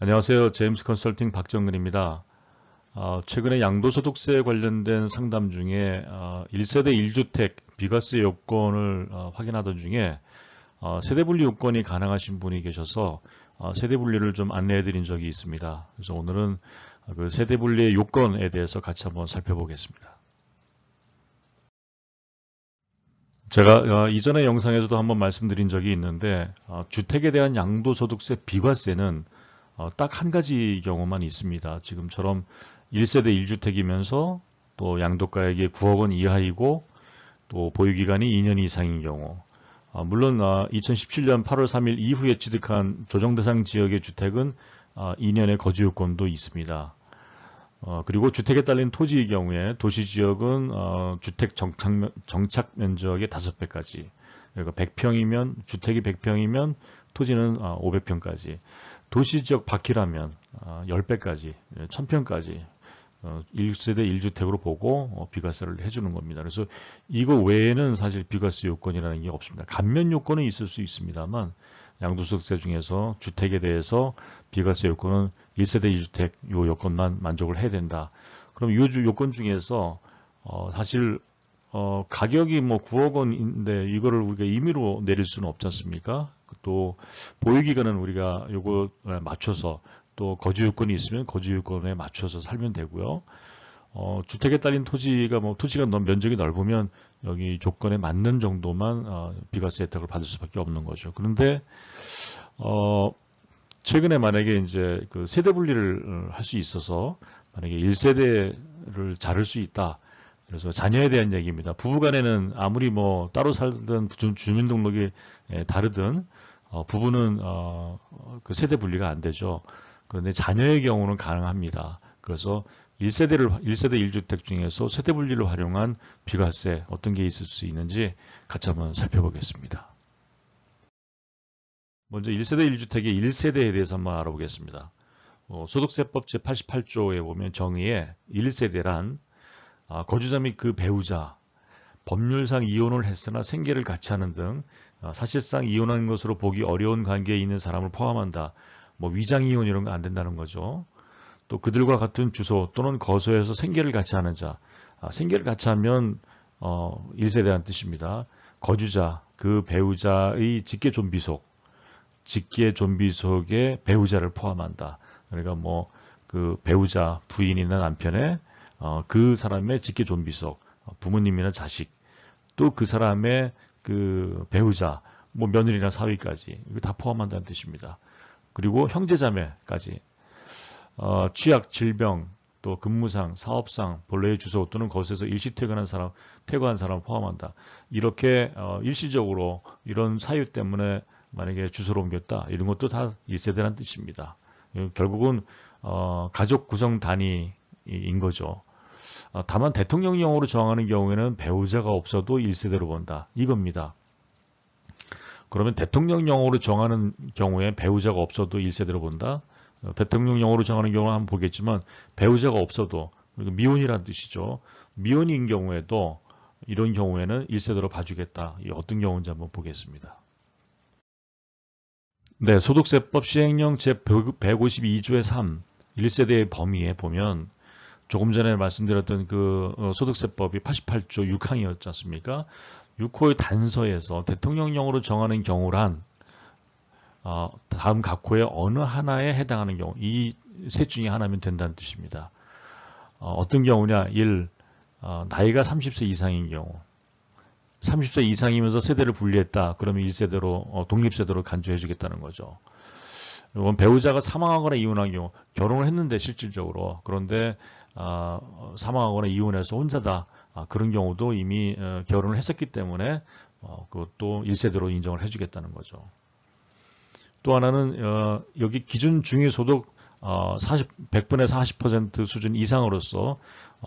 안녕하세요. 제임스 컨설팅 박정근입니다. 최근에 양도소득세 관련된 상담 중에 1세대 1주택 비과세 요건을 확인하던 중에 세대분리 요건이 가능하신 분이 계셔서 세대분리를 좀 안내해 드린 적이 있습니다. 그래서 오늘은 그 세대분리의 요건에 대해서 같이 한번 살펴보겠습니다. 제가 이전의 영상에서도 한번 말씀드린 적이 있는데 주택에 대한 양도소득세 비과세는 딱 한 가지 경우만 있습니다. 지금처럼 1세대 1주택이면서 또 양도가액이 9억 원 이하이고 또 보유기간이 2년 이상인 경우, 물론 2017년 8월 3일 이후에 취득한 조정대상 지역의 주택은 2년의 거주요건도 있습니다. 그리고 주택에 딸린 토지의 경우에 도시지역은 주택 정착 면적의 5배까지, 그러니까 100평이면 주택이 100평이면 토지는 500평까지, 도시지역 밖이라면 10배까지, 1000평까지 1세대 1주택으로 보고 비과세를 해주는 겁니다. 그래서 이거 외에는 사실 비과세 요건이라는 게 없습니다. 감면 요건은 있을 수 있습니다만 양도소득세 중에서 주택에 대해서 비과세 요건은 1세대 2주택 요 요건만 만족을 해야 된다. 그럼 이 요건 중에서 사실 가격이 뭐 9억 원인데 이거를 우리가 임의로 내릴 수는 없지 않습니까? 또 보유기간은 우리가 요거 맞춰서, 또 거주요건이 있으면 거주요건에 맞춰서 살면 되고요. 주택에 딸린 토지가 면적이 넓으면 여기 조건에 맞는 정도만 비과세 혜택을 받을 수밖에 없는 거죠. 그런데 최근에 만약에 이제 그 세대 분리를 할 수 있어서 만약에 1세대를 자를 수 있다. 그래서 자녀에 대한 얘기입니다. 부부간에는 아무리 뭐 따로 살든 주민등록이 다르든 부부는 그 세대 분리가 안 되죠. 그런데 자녀의 경우는 가능합니다. 그래서 1세대 1주택 중에서 세대 분리를 활용한 비과세 어떤 게 있을 수 있는지 같이 한번 살펴보겠습니다. 먼저 1세대 1주택의 1세대에 대해서 한번 알아보겠습니다. 소득세법 제88조에 보면 정의에 1세대란 거주자 및 그 배우자, 법률상 이혼을 했으나 생계를 같이 하는 등 사실상 이혼한 것으로 보기 어려운 관계에 있는 사람을 포함한다. 뭐 위장이혼 이런 거 안 된다는 거죠. 또 그들과 같은 주소 또는 거소에서 생계를 같이 하는 자, 생계를 같이 하면 1세대라는 뜻입니다. 거주자, 그 배우자의 직계 좀비속에 배우자를 포함한다. 그러니까 뭐 그 배우자, 부인이나 남편의 그 사람의 직계 좀비속, 부모님이나 자식, 또 그 사람의 그 배우자, 뭐 며느리나 사위까지 이거 다 포함한다는 뜻입니다. 그리고 형제자매까지, 취약, 질병, 또 근무상, 사업상, 본래의 주소 또는 거기서 일시 퇴거한 사람 포함한다. 이렇게 일시적으로 이런 사유 때문에 만약에 주소를 옮겼다, 이런 것도 다 1세대라는 뜻입니다. 결국은 가족 구성 단위인 거죠. 다만 대통령령으로 정하는 경우에는 배우자가 없어도 1세대로 본다, 이겁니다. 그러면 대통령령으로 정하는 경우에 배우자가 없어도 1세대로 본다. 대통령령으로 정하는 경우는 한번 보겠지만 배우자가 없어도, 미혼이라는 뜻이죠. 미혼인 경우에도 이런 경우에는 1세대로 봐주겠다. 이 어떤 경우인지 한번 보겠습니다. 네, 소득세법 시행령 제152조의 3, 1세대의 범위에 보면 조금 전에 말씀드렸던 그 소득세법이 88조 6항이었지 않습니까? 6호의 단서에서 대통령령으로 정하는 경우란 다음 각호의 어느 하나에 해당하는 경우, 이 셋 중에 하나면 된다는 뜻입니다. 어떤 경우냐? 1. 나이가 30세 이상인 경우. 30세 이상이면서 세대를 분리했다. 그러면 1세대로 독립세대로 간주해 주겠다는 거죠. 이건 배우자가 사망하거나 이혼한 경우, 결혼을 했는데 실질적으로, 그런데 사망하거나 이혼해서 혼자다. 그런 경우도 이미 결혼을 했었기 때문에 그것도 1세대로 인정을 해주겠다는 거죠. 또 하나는 여기 기준 중위소득 100분의 40% 수준 이상으로서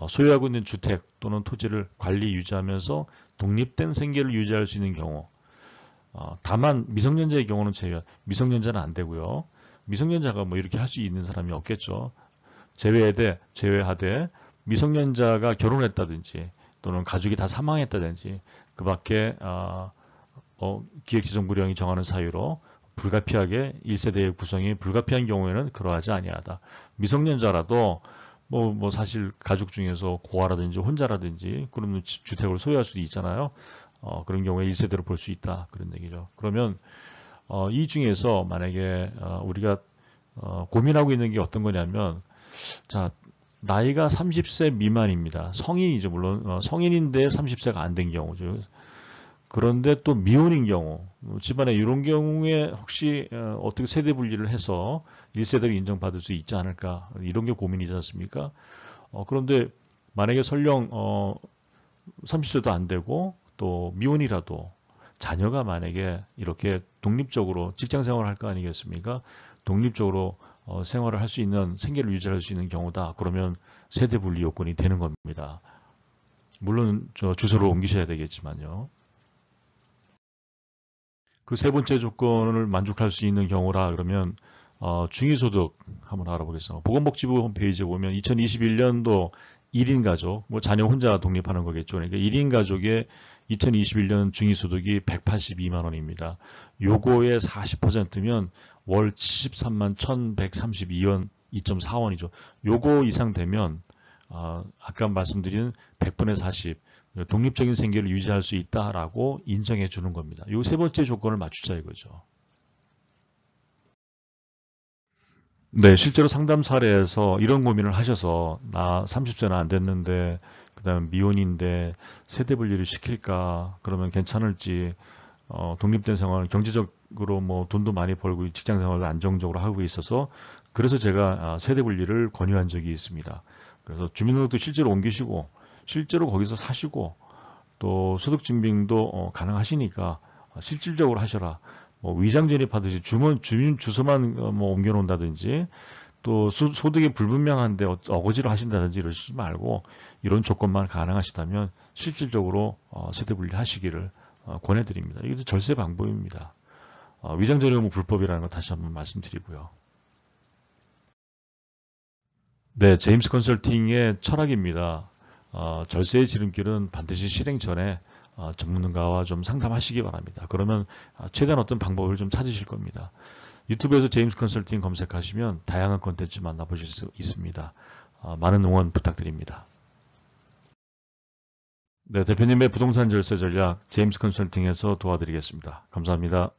소유하고 있는 주택 또는 토지를 관리 유지하면서 독립된 생계를 유지할 수 있는 경우, 다만 미성년자의 경우는 미성년자는 안 되고요. 미성년자가 뭐 이렇게 할 수 있는 사람이 없겠죠. 제외하되 미성년자가 결혼했다든지 또는 가족이 다 사망했다든지 그 밖에 기획재정부령이 정하는 사유로 불가피하게 1세대의 구성이 불가피한 경우에는 그러하지 아니하다. 미성년자라도 뭐 사실 가족 중에서 고아라든지 혼자라든지 그러면 주택을 소유할 수도 있잖아요. 그런 경우에 1세대로 볼 수 있다. 그런 얘기죠. 그러면 이 중에서 만약에 우리가 고민하고 있는 게 어떤 거냐면, 자, 나이가 30세 미만입니다. 성인이죠. 물론 성인인데 30세가 안 된 경우죠. 그런데 또 미혼인 경우, 집안에 이런 경우에 혹시 어떻게 세대 분리를 해서 1세대로 인정받을 수 있지 않을까, 이런 게 고민이지 않습니까? 그런데 만약에 설령 30세도 안 되고 또 미혼이라도 자녀가 만약에 이렇게 독립적으로 직장 생활을 할 거 아니겠습니까? 독립적으로 생활을 할 수 있는, 생계를 유지할 수 있는 경우다. 그러면 세대 분리 요건이 되는 겁니다. 물론 주소를 옮기셔야 되겠지만요. 그 세 번째 조건을 만족할 수 있는 경우라 그러면 중위소득 한번 알아보겠습니다. 보건복지부 홈페이지에 보면 2021년도 1인 가족, 뭐 자녀 혼자 독립하는 거겠죠. 그러니까 1인 가족의 2021년 중위소득이 182만 원입니다. 요거의 40%면 월 73만 1,132원 2.4원이죠. 요거 이상 되면 아까 말씀드린 100분의 40 독립적인 생계를 유지할 수 있다라고 인정해 주는 겁니다. 요 세 번째 조건을 맞추자 이거죠. 네, 실제로 상담 사례에서 이런 고민을 하셔서 나 30세는 안 됐는데 그다음에 미혼인데 세대 분리를 시킬까 그러면 괜찮을지 독립된 생활 경제적으로 뭐 돈도 많이 벌고 직장 생활도 안정적으로 하고 있어서 그래서 제가 세대 분리를 권유한 적이 있습니다. 그래서 주민등록도 실제로 옮기시고 실제로 거기서 사시고 또 소득 증빙도 가능하시니까 실질적으로 하셔라. 뭐 위장 전입하듯이 주민 주소만 뭐 옮겨놓는다든지 또 소득이 불분명한데 어거지로 하신다든지 이러시지 말고 이런 조건만 가능하시다면 실질적으로 세대 분리하시기를 권해드립니다. 이게 절세 방법입니다. 위장 전입은 불법이라는 거 다시 한번 말씀드리고요. 네, 제임스 컨설팅의 철학입니다. 절세의 지름길은 반드시 실행 전에 전문가와 좀 상담하시기 바랍니다. 그러면 최대한 어떤 방법을 좀 찾으실 겁니다. 유튜브에서 제임스 컨설팅 검색하시면 다양한 콘텐츠 만나보실 수 있습니다. 많은 응원 부탁드립니다. 네, 대표님의 부동산 절세 전략 제임스 컨설팅에서 도와드리겠습니다. 감사합니다.